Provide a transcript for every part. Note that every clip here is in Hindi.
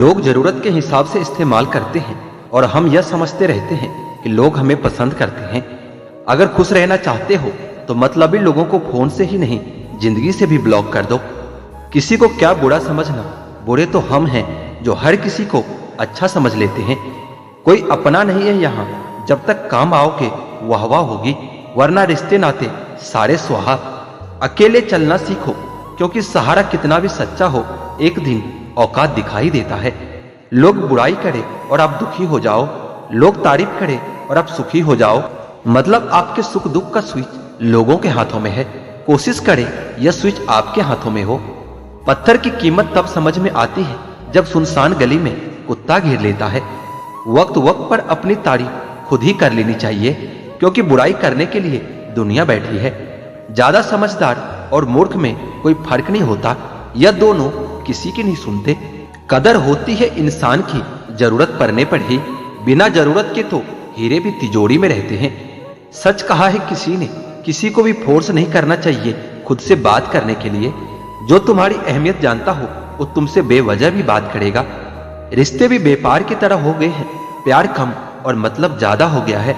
लोग जरूरत के हिसाब से इस्तेमाल करते हैं और हम यह समझते रहते हैं कि लोग हमें पसंद करते हैं। अगर खुश रहना चाहते हो तो मतलबी लोगों को फोन से ही नहीं, जिंदगी से भी ब्लॉक कर दो। किसी को क्या बुरा समझना, बुरे तो हम हैं जो हर किसी को अच्छा समझ लेते हैं। कोई अपना नहीं है यहाँ, जब तक काम आओगे वाह वाह होगी, वरना रिश्ते नाते सारे स्वाहा। अकेले चलना सीखो, क्योंकि सहारा कितना भी सच्चा हो एक दिन औकात दिखाई देता है। लोग बुराई करे और आप दुखी हो जाओ, लोग तारीफ करे और आप सुखी हो जाओ। मतलब आपके सुख दुख का स्विच लोगों के हाथों में है। कोशिश करे यह स्विच आपके हाथों में हो। पत्थर की कीमत तब समझ में आती है जब सुनसान गली में कुत्ता घेर लेता है। वक्त वक्त पर अपनी तारीफ खुद ही कर लेनी चाहिए, क्योंकि बुराई करने के लिए दुनिया बैठी है। ज्यादा समझदार और मूर्ख में कोई फर्क नहीं होता, यह दोनों किसी की नहीं सुनते। कदर होती है इंसान की जरूरत पड़ने पर ही, बिना जरूरत के तो हीरे भी तिजोरी में रहते हैं। सच कहा है किसी ने, किसी को भी फोर्स नहीं करना चाहिए खुद से बात करने के लिए। जो तुम्हारी अहमियत जानता हो वो तुमसे बेवजह भी बात करेगा। रिश्ते भी व्यापार की तरह हो गए हैं, प्यार कम और मतलब ज्यादा हो गया है।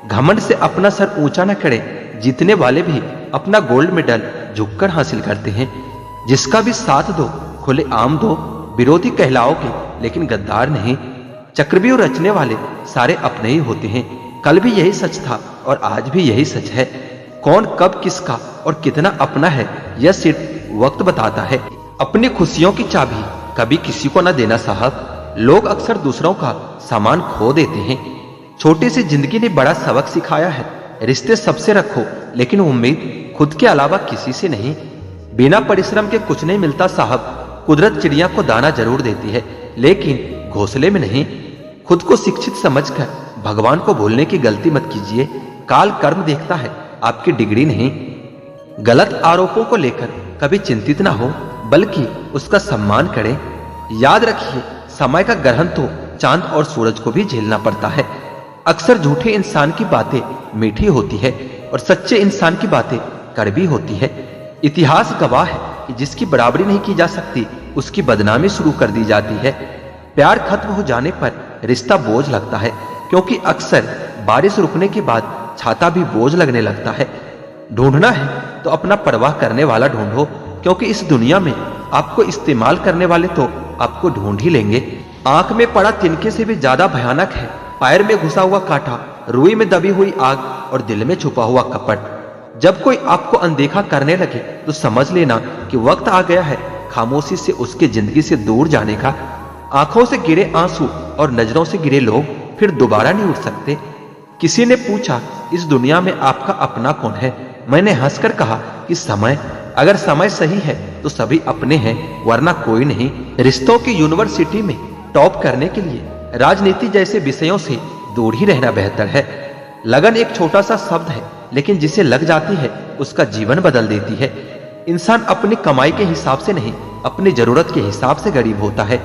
घमंड से अपना सर ऊंचा न करे, जीतने वाले भी अपना गोल्ड मेडल झुककर हासिल करते हैं। जिसका भी साथ दो खुले आम दो, विरोधी कहलाओगे लेकिन गद्दार नहीं। चक्रव्यूह रचने वाले सारे अपने ही होते हैं। कल भी यही सच था और आज भी यही सच है। कौन कब किसका और कितना अपना है यह सिर्फ वक्त बताता है। अपनी खुशियों की चाबी कभी किसी को न देना साहब। लोग अक्सर दूसरों का सामान खो देते हैं। छोटी सी जिंदगी ने बड़ा सबक सिखाया है। रिश्ते सबसे रखो, लेकिन उम्मीद खुद के अलावा किसी से नहीं। बिना परिश्रम के कुछ नहीं मिलता साहब। कुदरत चिड़िया को दाना जरूर देती है, लेकिन घोंसले में नहीं। खुद को शिक्षित समझकर भगवान को भूलने की गलती मत कीजिए। काल कर्म देखता है, आपकी डिग्री नहीं। गलत आरोपों को लेकर कभी चिंतित ना हो, बल्कि उसका सम्मान करें। याद रखिए, समय का ग्रहण तो चांद और सूरज को भी झेलना पड़ता है। अक्सर झूठे इंसान की बातें मीठी होती है और सच्चे इंसान की बातें कड़वी होती है। इतिहास गवाह है कि जिसकी बराबरी नहीं की जा सकती उसकी बदनामी शुरू कर दी जाती है। प्यार खत्म हो जाने पर रिश्ता बोझ लगता है, क्योंकि अक्सर बारिश रुकने के बाद छाता भी बोझ लगने लगता है। ढूंढना है तो अपना परवाह करने वाला ढूंढो, क्योंकि इस दुनिया में आपको इस्तेमाल करने वाले तो आपको ढूंढ ही लेंगे। आंख में पड़ा तिनके से भी ज्यादा भयानक है पैर में घुसा हुआ कांटा, रुई में दबी हुई आग और दिल में छुपा हुआ कपट। जब कोई आपको अनदेखा करने लगे तो समझ लेना कि वक्त आ गया है खामोशी से उसके जिंदगी से दूर जाने का। आंखों से गिरे आंसू और नजरों से गिरे लोग फिर दोबारा नहीं उठ सकते। किसी ने पूछा, इस दुनिया में आपका अपना कौन है? मैंने हंसकर कहा कि समय। अगर समय सही है तो सभी अपने हैं, वरना कोई नहीं। रिश्तों की यूनिवर्सिटी में टॉप करने के लिए राजनीति जैसे विषयों से दूर ही रहना बेहतर है। लगन एक छोटा सा शब्द है, लेकिन जिसे लग जाती है उसका जीवन बदल देती है। इंसान अपनी कमाई के हिसाब से नहीं, अपनी जरूरत के हिसाब से गरीब होता है।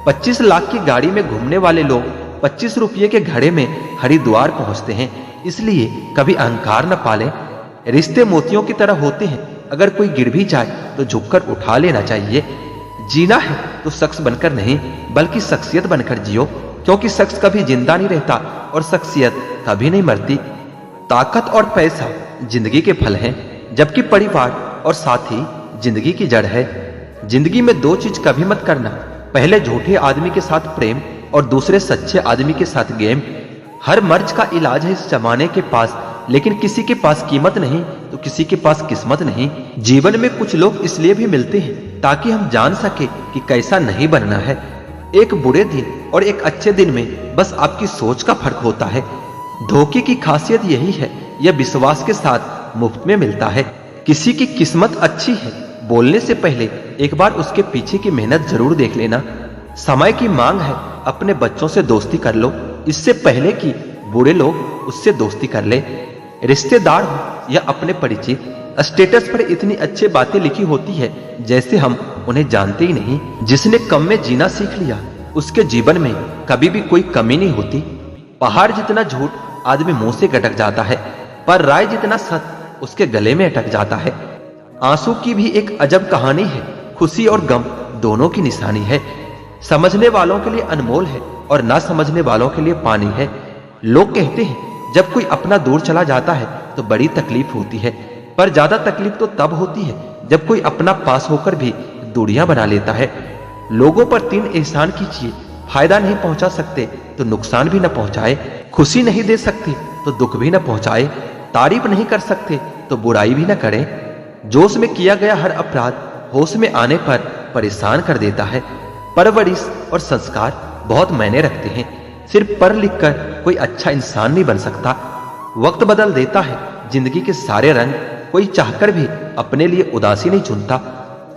25 लाख की गाड़ी में घूमने वाले लोग 25 रुपये के घड़े में हरिद्वार पहुंचते हैं। इसलिए कभी अहंकार न पालें। रिश्ते मोतियों की तरह होते हैं, अगर कोई गिर भी जाए तो झुककर उठा लेना चाहिए। जीना है तो शख्स बनकर नहीं, बल्कि शख्सियत बनकर जियो, क्योंकि शख्स कभी जिंदा नहीं रहता और शख्सियत कभी नहीं मरती। ताकत और पैसा जिंदगी के फल हैं, जबकि परिवार और साथी जिंदगी की जड़ है। जिंदगी में दो चीज कभी मत करना, पहले झूठे आदमी के साथ प्रेम और दूसरे सच्चे आदमी के साथ गेम। हर मर्ज का इलाज है इस जमाने के पास, लेकिन किसी के पास कीमत नहीं तो किसी के पास किस्मत नहीं। जीवन में कुछ लोग इसलिए भी मिलते हैं ताकि हम जान सके कि कैसा नहीं बनना है। एक बुरे दिन और एक अच्छे दिन में बस आपकी सोच का फर्क होता है। धोखे की खासियत यही है, यह विश्वास के साथ मुफ्त में मिलता है। किसी की किस्मत अच्छी है, बोलने से पहले एक बार उसके पीछे की मेहनत जरूर देख लेना। समय की मांग है, अपने बच्चों से दोस्ती कर लो, इससे पहले कि बुरे लोग उससे दोस्ती कर ले। रिश्तेदार हो या अपने परिचित, स्टेटस पर इतनी अच्छी बातें लिखी होती है जैसे हम उन्हें जानते ही नहीं। जिसने कम में जीना सीख लिया उसके जीवन में कभी भी कोई कमी नहीं होती। पहाड़ जितना झूठ आदमी मुंह से गटक जाता है, पर राय जितना सच उसके गले में अटक जाता है। आंसू की भी एक अजब कहानी है, खुशी और गम दोनों की निशानी है। समझने वालों के लिए अनमोल है और ना समझने वालों के लिए पानी है। लोग कहते हैं जब कोई अपना दूर चला जाता है तो बड़ी तकलीफ होती है, पर ज्यादा तकलीफ तो तब होती है जब कोई अपना पास होकर भी दूरियां बना लेता है। लोगों पर 3 एहसान कीजिए, फायदा नहीं पहुंचा सकते तो नुकसान भी न पहुंचाए, खुशी नहीं दे सकते तो दुख भी न पहुंचाए, तारीफ नहीं कर सकते तो बुराई भी न करें। जोश में किया गया हर अपराध होश में आने पर परेशान कर देता है। परवरिश और संस्कार बहुत मायने रखते हैं। सिर्फ पढ़ लिख कर कोई अच्छा इंसान नहीं बन सकता। वक्त बदल देता है जिंदगी के सारे रंग, कोई चाहकर भी अपने लिए उदासी नहीं चुनता।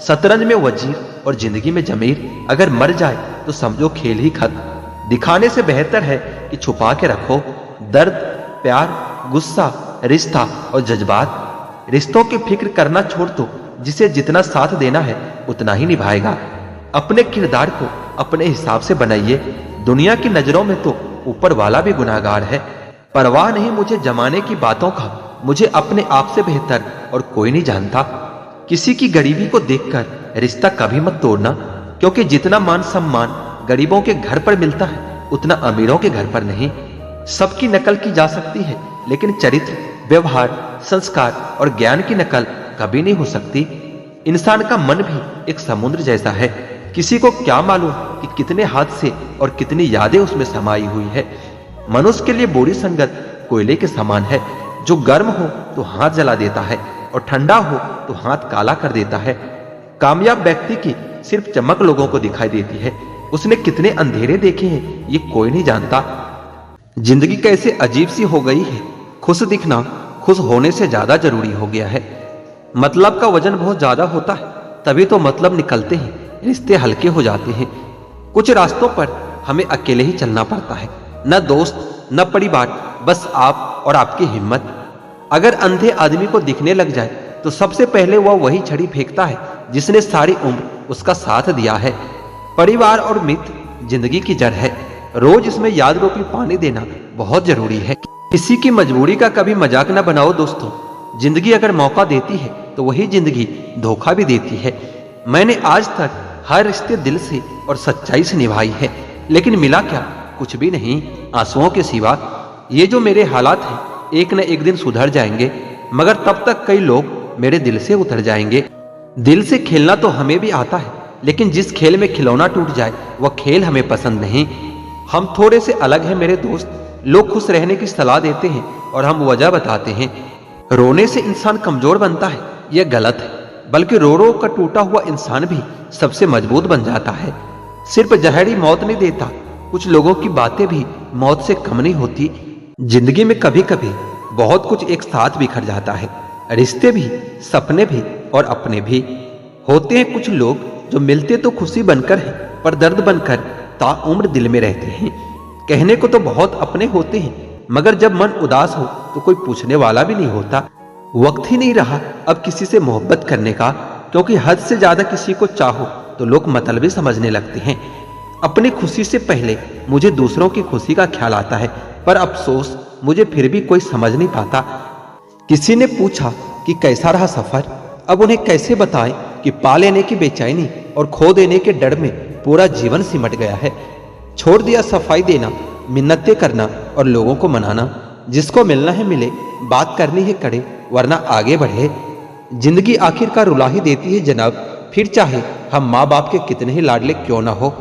शतरंज में वजीर और जिंदगी में जमीर, अगर मर जाए तो समझो खेल ही खत्म। दिखाने से बेहतर है कि छुपा के रखो दर्द, प्यार, गुस्सा, रिश्ता और जज्बात। रिश्तों की फिक्र करना छोड़ दो, जिसे जितना साथ देना है उतना ही निभाएगा। अपने किरदार को अपने हिसाब से बनाइए। दुनिया की नजरों में तो ऊपर वाला भी गुनाहगार है। परवाह नहीं मुझे जमाने की बातों का, मुझे अपने आप से बेहतर और कोई नहीं जानता। किसी की गरीबी को देखकर रिश्ता कभी मत तोड़ना, क्योंकि जितना मान सम्मान गरीबों के घर पर मिलता है उतना अमीरों के घर पर नहीं। सबकी नकल की जा सकती है, लेकिन चरित्र, व्यवहार, संस्कार और ज्ञान की नकल कभी नहीं हो सकती। इंसान का मन भी एक समुद्र जैसा है। किसी को क्या मालूम कि कितने हादसे और कितनी यादें उसमें समाई हुई है। मनुष्य के लिए बुरी संगत कोयले के समान है, जो गर्म हो तो हाथ जला देता है और ठंडा हो तो हाथ काला कर देता है। कामयाब व्यक्ति की सिर्फ चमक लोगों को दिखाई देती है, उसने कितने अंधेरे देखे हैं ये कोई नहीं जानता। जिंदगी कैसे अजीब सी हो गई है। खुश दिखना खुश होने से ज्यादा जरूरी हो गया है। मतलब का वजन बहुत ज्यादा होता है, तभी तो मतलब निकलते हैं, रिश्ते हल्के हो जाते हैं। कुछ रास्तों पर हमें अकेले ही चलना पड़ता है, न दोस्त न परिवार, बस आप और आपकी हिम्मत। अगर अंधे आदमी को दिखने लग जाए तो सबसे पहले वह वही छड़ी फेंकता है जिसने सारी उम्र उसका साथ दिया है। परिवार और मित्र जिंदगी की जड़ है, रोज इसमें याद रूपी पानी देना बहुत जरूरी है। किसी की मजबूरी का कभी मजाक न बनाओ दोस्तों। जिंदगी अगर मौका देती है तो वही जिंदगी धोखा भी देती है। मैंने आज तक हर रिश्ते दिल से और सच्चाई से निभाई है, लेकिन मिला क्या? कुछ भी नहीं, आंसुओं के सिवा। ये जो मेरे हालात हैं एक न एक दिन सुधर जाएंगे, मगर तब तक कई लोग मेरे दिल से उतर जाएंगे। दिल से खेलना तो हमें भी आता है, लेकिन जिस खेल में खिलौना टूट जाए वह खेल हमें पसंद नहीं। हम थोड़े से अलग हैं मेरे दोस्त। लोग खुश रहने की सलाह देते हैं और हम वजह बताते हैं। रोने से इंसान कमजोर बनता है, यह गलत है। बल्कि रो रो कर टूटा हुआ इंसान भी सबसे मजबूत बन जाता है। सिर्फ जहरी मौत नहीं देता, कुछ लोगों की बातें भी मौत से कम नहीं होती। जिंदगी में कभी कभी बहुत कुछ एक साथ बिखर जाता है, रिश्ते भी, सपने भी और अपने भी। होते हैं कुछ लोग जो मिलते तो खुशी बनकर है, पर दर्द बनकर ताउम्र दिल में रहते हैं। कहने को तो बहुत अपने होते हैं, मगर जब मन उदास हो तो कोई पूछने वाला भी नहीं होता। वक्त ही नहीं रहा अब किसी से मोहब्बत करने का, क्योंकि हद से ज्यादा किसी को चाहो तो लोग मतलबी समझने लगते हैं। अपनी खुशी से पहले मुझे दूसरों की खुशी का ख्याल आता है, पर अफसोस मुझे फिर भी कोई समझ नहीं पाता। किसी ने पूछा कि कैसा रहा सफर, अब उन्हें कैसे बताएं कि पा लेने की बेचैनी और खो देने के डर में पूरा जीवन सिमट गया है। छोड़ दिया सफाई देना, मिन्नतें करना और लोगों को मनाना। जिसको मिलना है मिले, बात करनी है करे, वरना आगे बढ़े। जिंदगी आखिरकार रुला ही देती है जनाब, फिर चाहे हम माँ बाप के कितने ही लाडले क्यों ना हो।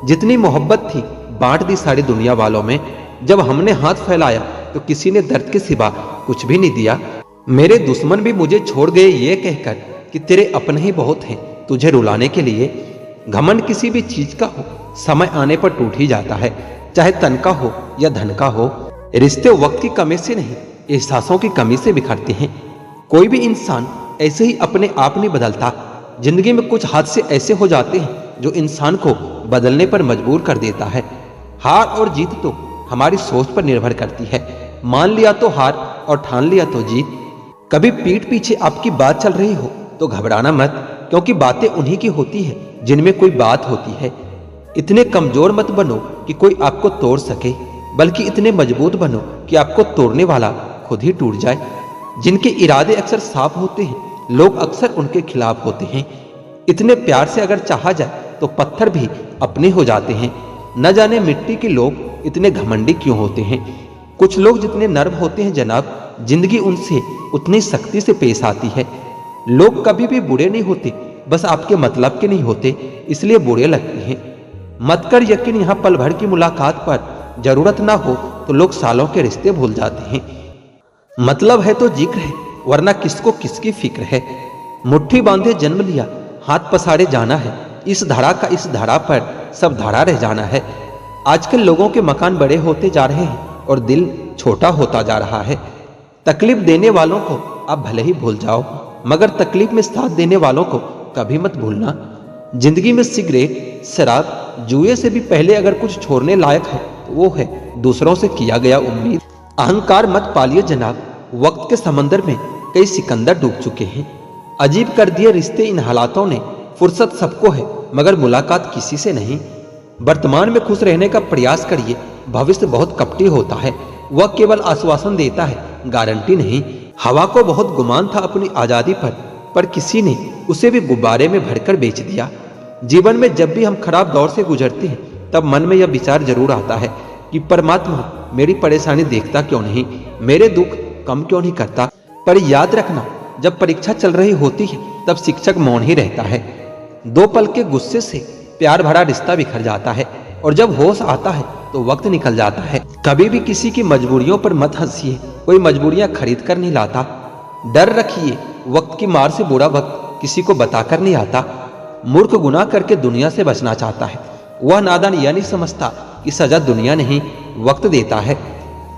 जितनी मोहब्बत थी बांट दी सारी दुनिया वालों में। जब हमने हाथ फैलाया तो किसी ने दर्द के सिवा कुछ भी नहीं दिया। मेरे दुश्मन भी मुझे छोड़ गए ये कहकर कि तेरे अपने ही बहुत हैं तुझे रुलाने के लिए। घमंड किसी भी चीज का हो, समय आने पर टूट ही जाता है, चाहे तन का हो या धन का हो। रिश्ते वक्त की कमी से नहीं, एहसासों की कमी से बिखरते हैं। कोई भी इंसान ऐसे ही अपने आप नहीं बदलता। जिंदगी में कुछ हादसे ऐसे हो जाते हैं जो इंसान को बदलने पर मजबूर कर देता है। हार और जीत तो हमारी सोच पर निर्भर करती है। मान लिया तो हार और ठान लिया तो जीत। कभी पीठ पीछे आपकी बात चल रही हो तो घबराना मत, क्योंकि बातें उन्हीं की होती है जिनमें कोई बात होती है। इतने कमजोर मत बनो कि कोई आपको तोड़ सके, बल्कि इतने मजबूत बनो कि आपको तोड़ने वाला खुद ही टूट जाए। जिनके इरादे अक्सर साफ होते हैं, लोग अक्सर उनके खिलाफ होते हैं। इतने प्यार से अगर चाहा जाए तो पत्थर भी अपने हो जाते हैं। न जाने मिट्टी के लोग इतने घमंडी क्यों होते हैं। कुछ लोग जितने नर्म होते हैं जनाब, जिंदगी उनसे उतनी सख्ती से पेश आती है। लोग कभी भी बुरे नहीं होते, बस आपके मतलब के नहीं होते, इसलिए बुरे लगते हैं। मत कर यकीन, यहाँ पल भर की मुलाकात पर जरूरत ना हो तो लोग सालों के रिश्ते भूल जाते हैं। मतलब है तो जिक्र है, वरना किसको किसकी फिक्र है। मुट्ठी बांधे जन्म लिया, हाथ पसारे जाना है। इस धरा का इस धरा पर सब धरा रह जाना है। आजकल लोगों के मकान बड़े होते जा रहे हैं और दिल छोटा होता जा रहा है। तकलीफ देने वालों को आप भले ही भूल जाओ, मगर तकलीफ में साथ देने वालों को कभी मत भूलना। जिंदगी में सिगरेट, शराब, जुए से भी पहले अगर कुछ छोड़ने लायक है तो वो है दूसरों से किया गया उम्मीद। अहंकार मत पालिए जनाब, वक्त के समंदर में कई सिकंदर डूब चुके हैं। अजीब कर दिए रिश्ते इन हालातों ने। फुर्सत सबको है मगर मुलाकात किसी से नहीं। वर्तमान में खुश रहने का प्रयास करिए, भविष्य बहुत कपटी होता है। वह केवल आश्वासन देता है, गारंटी नहीं। हवा को बहुत गुमान था अपनी आजादी पर किसी ने उसे भी गुब्बारे में भरकर बेच दिया। जीवन में जब भी हम खराब दौर से गुजरते हैं तब मन में यह विचार जरूर आता है कि परमात्मा मेरी परेशानी देखता क्यों नहीं, मेरे दुख कम क्यों नहीं करता। पर याद रखना, जब परीक्षा चल रही होती है तब शिक्षक मौन ही रहता है। 2 पल के गुस्से से प्यार भरा रिश्ता बिखर जाता है और जब होश आता है तो वक्त निकल जाता है। कभी भी किसी की मजबूरियों पर मत हंसिए, कोई मजबूरियां खरीद कर नहीं लाता। डर रखिए, वक्त की मार से बुरा वक्त किसी को बताकर नहीं आता। मूर्ख गुनाह करके दुनिया से बचना चाहता है, वह नादान यह नहीं समझता कि सजा दुनिया नहीं वक्त देता है।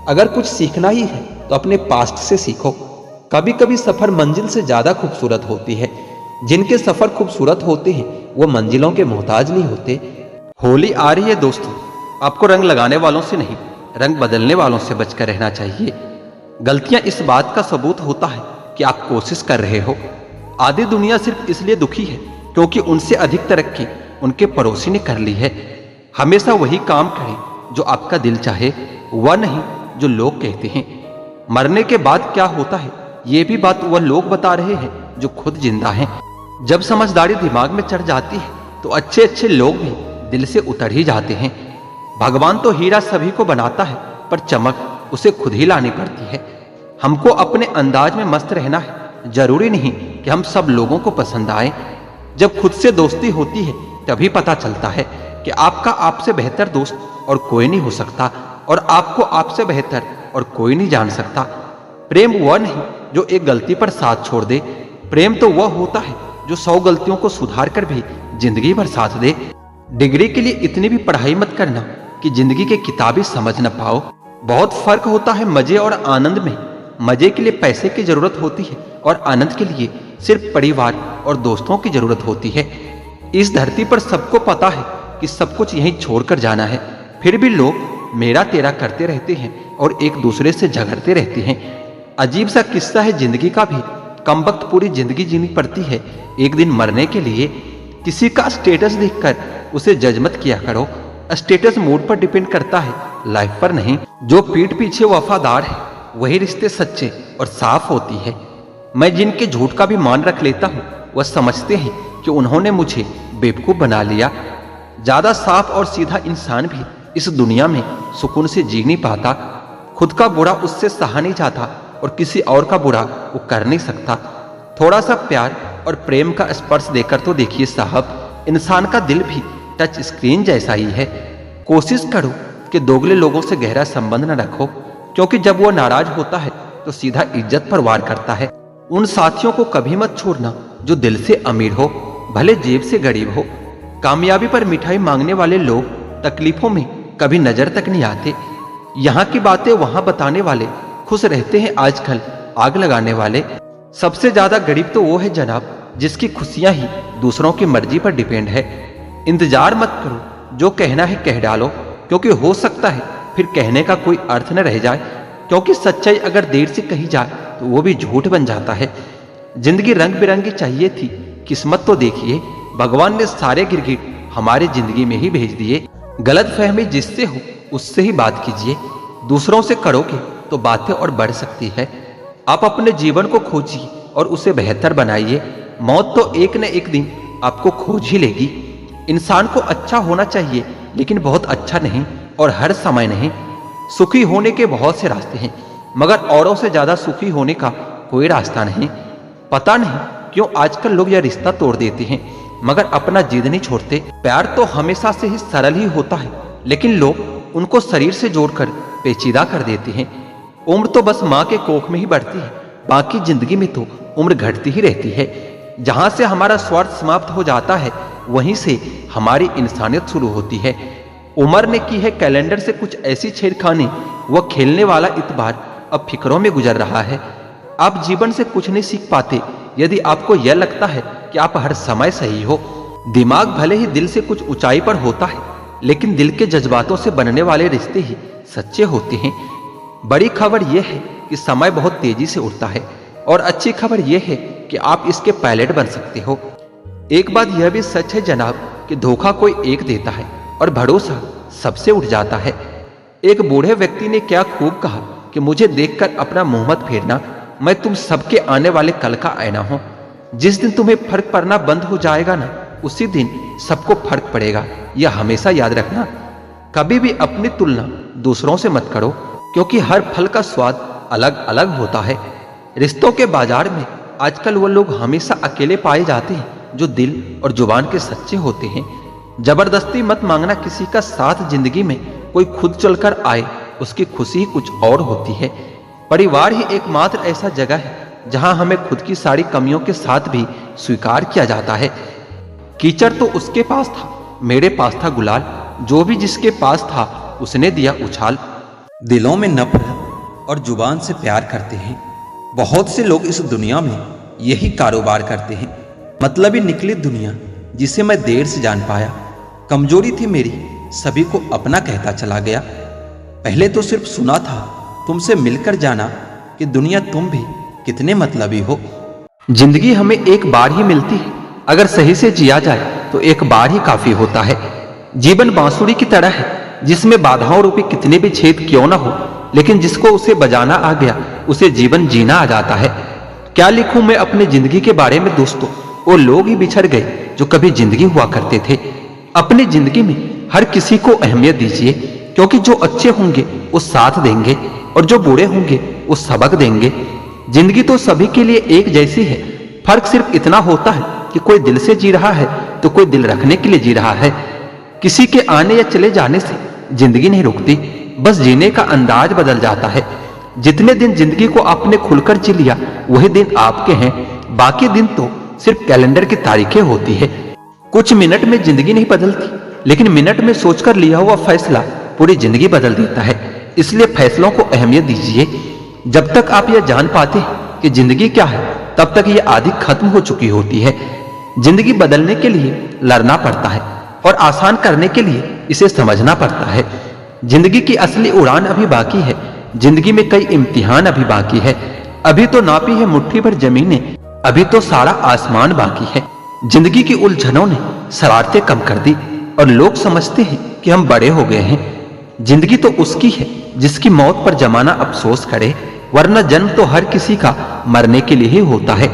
अगर कुछ सीखना ही है तो अपने पास्ट से सीखो। कभी कभी सफर मंजिल से ज्यादा खूबसूरत होती है। जिनके सफर खूबसूरत होते हैं वो मंजिलों के मोहताज नहीं होते। होली आ रही है दोस्तों, आपको रंग लगाने वालों से नहीं, रंग बदलने वालों से बचकर रहना चाहिए। गलतियां इस बात का सबूत होता है कि आप कोशिश कर रहे हो। आधी दुनिया सिर्फ इसलिए दुखी है क्योंकि उनसे अधिक तरक्की उनके पड़ोसी ने कर ली है। हमेशा वही काम करें जो आपका दिल चाहे, वह नहीं जो लोग कहते हैं। मरने के बाद क्या होता है ये भी बात वह लोग बता रहे हैं जो खुद जिंदा हैं। जब समझदारी दिमाग में चढ़ जाती है तो अच्छे अच्छे लोग भी दिल से उतर ही जाते हैं। भगवान तो हीरा सभी को बनाता है पर चमक उसे खुद ही लानी पड़ती है। हमको अपने अंदाज में मस्त रहना है, जरूरी नहीं कि हम सब लोगों को पसंद आए। जब खुद से दोस्ती होती है तभी पता चलता है कि आपका आपसे बेहतर दोस्त और कोई नहीं हो सकता और आपको आपसे बेहतर और कोई नहीं जान सकता। प्रेम वह नहीं जो एक गलती पर साथ छोड़ दे, प्रेम तो वह होता है जो 100 गलतियों को सुधार कर भी जिंदगी भर साथ दे। डिग्री के लिए इतनी भी पढ़ाई मत करना कि जिंदगी के किताबी समझ न पाओ। बहुत फर्क होता है मजे और आनंद में। मजे के लिए पैसे की जरूरत होती है और आनंद के लिए सिर्फ परिवार और दोस्तों की जरूरत होती है। इस धरती पर सबको पता है कि सब कुछ यहीं छोड़कर जाना है, फिर भी लोग मेरा तेरा करते रहते हैं और एक दूसरे से झगड़ते रहते हैं। अजीब सा किस्सा है जिंदगी का भी। कम वक्त पूरी जिंदगी जीनी पड़ती है एक दिन मरने के लिए। किसी का स्टेटस देखकर उसे जज मत किया करो। स्टेटस मूड पर डिपेंड करता है, लाइफ पर नहीं। जो पीठ पीछे वफादार है वही रिश्ते सच्चे और साफ होती है। मैं जिनके झूठ का भी मान रख लेता हूँ वह समझते हैं कि उन्होंने मुझे बेवकूफ बना लिया। ज्यादा साफ और सीधा इंसान भी इस दुनिया में सुकून से जी नहीं पाता। खुद का बुरा उससे सहा नहीं जाता और किसी और का बुरा वो कर नहीं सकता। थोड़ा सा प्यार और प्रेम का स्पर्श देकर तो देखिए साहब, इंसान का दिल भी टच स्क्रीन जैसा ही है। कोशिश करो कि दोगले लोगों से गहरा संबंध न रखो, क्योंकि जब वो नाराज होता है तो सीधा इज्जत पर वार करता है। उन साथियों को कभी मत छोड़ना जो दिल से अमीर हो, भले जेब से गरीब हो। कामयाबी पर मिठाई मांगने वाले लोग तकलीफों में कभी नजर तक नहीं आते। यहाँ की बातें वहां बताने वाले खुश रहते हैं आजकल आग लगाने वाले। सबसे ज्यादा गरीब तो वो है जनाब जिसकी खुशियां ही दूसरों की मर्जी पर डिपेंड है। इंतजार मत करो, जो कहना है कह डालो, क्योंकि हो सकता है फिर कहने का कोई अर्थ न रह जाए। क्योंकि सच्चाई अगर देर से कही जाए तो वो भी झूठ बन जाता है। जिंदगी रंग बिरंगी चाहिए थी, किस्मत तो देखिए भगवान ने सारे गिरगिट हमारे जिंदगी में ही भेज दिए। गलत फहमी जिससे हो उससे ही बात कीजिए, दूसरों से करोगे तो बातें और बढ़ सकती है। आप अपने जीवन को खोजिए और उसे बेहतर बनाइए। मौत तो एक न एक दिन आपको खोज ही लेगी। इंसान को अच्छा होना चाहिए, लेकिन बहुत अच्छा नहीं और हर समय नहीं। सुखी होने के बहुत से रास्ते हैं, मगर औरों से ज्यादा सुखी होने का कोई रास्ता नहीं। पता नहीं क्यों आजकल लोग यह रिश्ता तोड़ देते हैं, मगर अपना जिद नहीं छोड़ते। प्यार तो हमेशा से ही सरल ही होता है, लेकिन लोग उनको शरीर से जोड़कर पेचीदा कर देते हैं। उम्र तो बस माँ के कोख में ही बढ़ती है, बाकी जिंदगी में तो उम्र घटती ही रहती है। जहां से हमारा स्वार्थ समाप्त हो जाता है, वहीं से हमारी इंसानियत शुरू होती है। उमर ने की है कैलेंडर से कुछ ऐसी छेड़खानी, वह खेलने वाला इतबार अब फिक्रों में गुजर रहा है। आप जीवन से कुछ नहीं सीख पाते यदि आपको यह लगता है कि आप हर समय सही हो। दिमाग भले ही दिल से कुछ ऊंचाई पर होता है, लेकिन दिल के जज्बातों से बनने वाले रिश्ते ही सच्चे होते हैं। बड़ी खबर यह है कि समय बहुत तेजी से उड़ता है, और अच्छी खबर यह है कि आप इसके पायलट बन सकते हो। एक बात यह भी सच है जनाब कि धोखा कोई एक देता है और भरोसा सबसे उठ जाता है। एक बूढ़े व्यक्ति ने क्या खूब कहा कि मुझे देखकर अपना मुंह मत फेरना, मैं तुम सबके आने वाले कल का आईना हूं। जिस दिन तुम्हें फर्क पड़ना बंद हो जाएगा ना, उसी दिन सबको फर्क पड़ेगा। यह हमेशा याद रखना। कभी भी अपनी तुलना दूसरों से मत करो, क्योंकि हर फल का स्वाद अलग अलग होता है। रिश्तों के बाजार में आजकल वो लोग हमेशा अकेले पाए जाते हैं जो दिल और जुबान के सच्चे होते हैं। जबरदस्ती मत मांगना किसी का साथ। जिंदगी में कोई खुद चलकर आए, उसकी खुशी कुछ और होती है। परिवार ही एकमात्र ऐसा जगह है जहां हमें खुद की सारी कमियों के साथ भी स्वीकार किया जाता है। कीचड़ तो उसके पास था, मेरे पास था गुलाल, जो भी जिसके पास था उसने दिया उछाल। दिलों में नफरत और जुबान से प्यार करते हैं। बहुत से लोग इस दुनिया में यही कारोबार करते हैं। मतलबी निकली दुनिया जिसे मैं देर से जान पाया। कमजोरी थी मेरी, सभी को अपना कहता चला गया। पहले तो सिर्फ सुना था, तुमसे मिलकर जाना कि दुनिया तुम भी कितने मतलबी हो। जिंदगी हमें एक बार ही मिलती है, अगर सही से जिया जाए तो एक बार ही काफी होता है। जीवन बांसुरी की तरह है, जिसमें बाधाओं रूपी कितने भी छेद क्यों ना हो, लेकिन जिसको उसे बजाना आ गया उसे जीवन जीना आ जाता है। क्या लिखूं मैं अपनी जिंदगी के बारे में दोस्तों, वो लोग ही बिछड़ गए जो कभी जिंदगी हुआ करते थे। अपनी जिंदगी में हर किसी को अहमियत दीजिए, क्योंकि जो अच्छे होंगे वो साथ देंगे और जो बुरे होंगे वो सबक देंगे। जिंदगी तो सभी के लिए एक जैसी है, फर्क सिर्फ इतना होता है कि कोई दिल से जी रहा है तो कोई दिल रखने के लिए जी रहा है। किसी के आने या चले जाने से जिंदगी नहीं रुकती, बस जीने का अंदाज बदल जाता है। जितने दिन जिंदगी को आपने खुलकर जी लिया वही दिन आपके हैं, बाकी दिन तो सिर्फ कैलेंडर की तारीखें होती है। कुछ मिनट में जिंदगी नहीं बदलती, लेकिन मिनट में सोचकर लिया हुआ फैसला पूरी जिंदगी बदल देता है। इसलिए फैसलों को अहमियत दीजिए। जब तक आप यह जान पाते हैं कि जिंदगी क्या है, तब तक यह आदि खत्म हो चुकी होती है। जिंदगी बदलने के लिए लड़ना पड़ता है और आसान करने के लिए इसे समझना पड़ता है। जिंदगी की असली उड़ान अभी बाकी है, जिंदगी में कई इम्तिहान अभी बाकी है। अभी तो नापी है मुट्ठी भर जमीनें, अभी तो सारा आसमान बाकी है। जिंदगी की उलझनों ने शरारतें कम कर दी और लोग समझते हैं कि हम बड़े हो गए हैं। जिंदगी तो उसकी है जिसकी मौत पर जमाना अफसोस करे, वरना जन्म तो हर किसी का मरने के लिए ही होता है।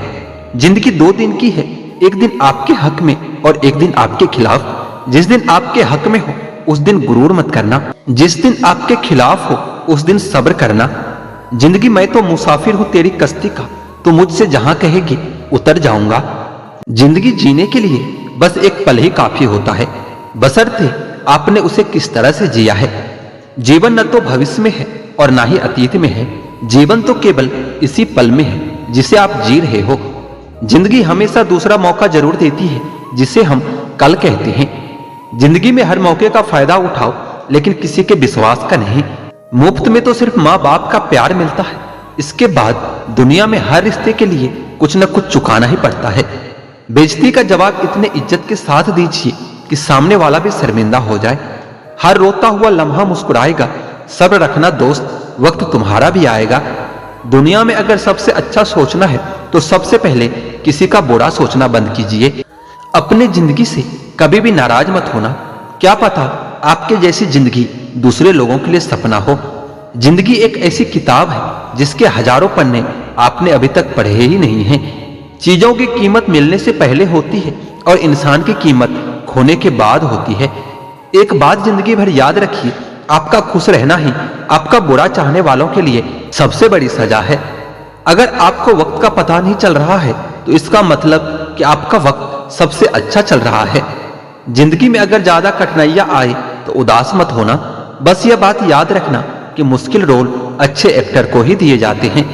जिंदगी 2 दिन की है, एक दिन आपके हक में और एक दिन आपके खिलाफ। जिस दिन आपके हक में हो उस दिन गुरूर मत करना, जिस दिन आपके खिलाफ हो उस दिन सब्र करना। जिंदगी मैं तो मुसाफिर हूं तेरी कश्ती का, तो मुझसे जहां कहेगी उतर जाऊंगा। जिंदगी जीने के लिए बस एक पल ही काफी होता है, बशर्ते आपने उसे किस तरह से जिया है। जीवन न तो भविष्य में है और ना ही अतीत में है, जीवन तो केवल इसी पल में है जिसे आप जी रहे हो। जिंदगी हमेशा दूसरा मौका जरूर देती है, जिसे हम कल कहते हैं। जिंदगी में हर मौके का फायदा उठाओ, लेकिन किसी के विश्वास का नहीं। मुफ्त में तो सिर्फ माँ बाप का प्यार मिलता है, इसके बाद दुनिया में हर रिश्ते के लिए कुछ न कुछ चुकाना ही पड़ता है। बेइज्जती का जवाब इतने इज्जत के साथ दीजिए कि सामने वाला भी शर्मिंदा हो जाए। हर रोता हुआ लम्हा मुस्कुराएगा, सब्र रखना दोस्त, वक्त तुम्हारा भी आएगा। दुनिया में अगर सबसे अच्छा सोचना है तो सबसे पहले किसी का बुरा सोचना बंद कीजिए। अपने जिंदगी से कभी भी नाराज मत होना, क्या पता आपके जैसी जिंदगी दूसरे लोगों के लिए सपना हो। जिंदगी एक ऐसी किताब है जिसके हजारों पन्ने आपने अभी तक पढ़े ही नहीं हैं। चीजों की कीमत मिलने से पहले होती है और इंसान की कीमत खोने के बाद होती है। एक बात जिंदगी भर याद रखिए, आपका खुश रहना ही आपका बुरा चाहने वालों के लिए सबसे बड़ी सजा है। अगर आपको वक्त का पता नहीं चल रहा है तो इसका मतलब कि आपका वक्त सबसे अच्छा चल रहा है। जिंदगी में अगर ज्यादा कठिनाइयां आए तो उदास मत होना। बस यह बात याद रखना कि मुश्किल रोल अच्छे एक्टर को ही दिए जाते हैं।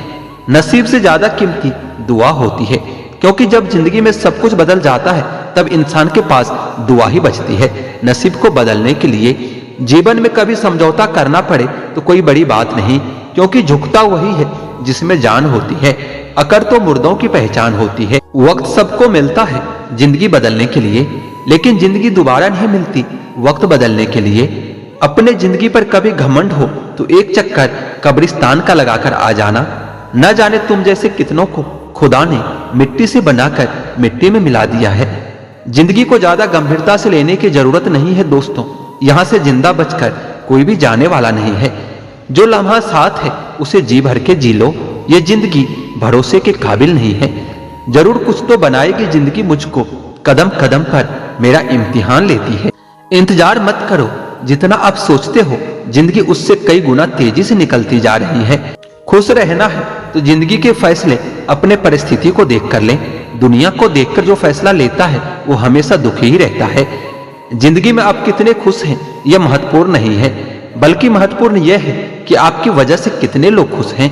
नसीब से ज्यादा कीमती दुआ होती है, क्योंकि जब जिंदगी में सब कुछ बदल जाता है तब इंसान के पास दुआ ही बचती है। नसीब को बदलने के लिए जीवन में कभी समझौता करना पड़े तो कोई बड़ी बात नहीं, क्योंकि झुकता वही है जिसमें जान होती है। अकड़ तो मुर्दों की पहचान होती है। वक्त सबको मिलता है जिंदगी बदलने के लिए, लेकिन जिंदगी दोबारा नहीं मिलती वक्त बदलने के लिए। अपने जिंदगी पर कभी घमंड हो तो एक चक्कर कब्रिस्तान का लगाकर आ जाना। न जाने तुम जैसे कितनों को खुदा ने मिट्टी से बनाकर मिट्टी में मिला दिया है। जिंदगी को ज्यादा गंभीरता से लेने की जरूरत नहीं है दोस्तों। यहाँ से जिंदा बचकर कोई भी जाने वाला नहीं है। जो लम्हा साथ है उसे जी भर के जी लो। ये जिंदगी भरोसे के काबिल नहीं है। जरूर कुछ तो बनाएगी जिंदगी मुझको, कदम कदम पर मेरा इम्तिहान लेती है। इंतजार मत करो, जितना आप सोचते हो जिंदगी उससे कई गुना तेजी से निकलती जा रही है। खुश रहना है तो जिंदगी के फैसले अपने परिस्थिति को देख कर लें। दुनिया को देखकर जो फैसला लेता है वो हमेशा दुखी ही रहता है। जिंदगी में आप कितने खुश हैं यह महत्वपूर्ण नहीं है, बल्कि महत्वपूर्ण यह है कि आपकी वजह से कितने लोग खुश हैं।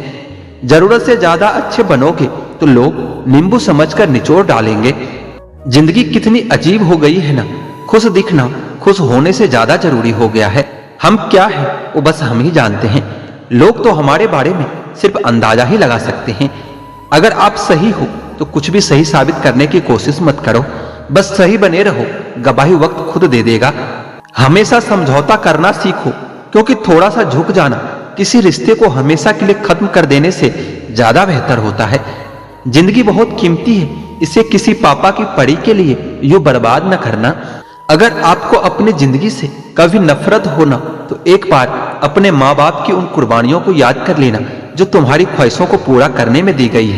जरूरत से ज्यादा अच्छे बनोगे तो लोग नींबू समझकर निचोड़ डालेंगे। जिंदगी कितनी अजीब हो गई है ना। खुश दिखना खुश होने से ज्यादा जरूरी हो गया है। हम क्या है वो बस हम ही जानते हैं। लोग तो हमारे बारे में सिर्फ अंदाजा ही लगा सकते हैं। अगर आप सही हो तो कुछ भी सही साबित करने की कोशिश मत करो, बस सही बने रहो। गवाही वक्त खुद दे देगा। हमेशा समझौता करना सीखो, क्योंकि थोड़ा सा झुक जाना किसी रिश्ते को हमेशा के लिए खत्म कर देने से ज्यादा बेहतर होता है। जिंदगी बहुत कीमती है, इसे किसी पापा की पड़ी के लिए यूं बर्बाद न करना। अगर आपको अपनी जिंदगी से कभी नफरत होना तो एक बार अपने माँ बाप की उन कुर्बानियों को याद कर लेना जो तुम्हारी ख्वाहिशों को पूरा करने में दी गई है।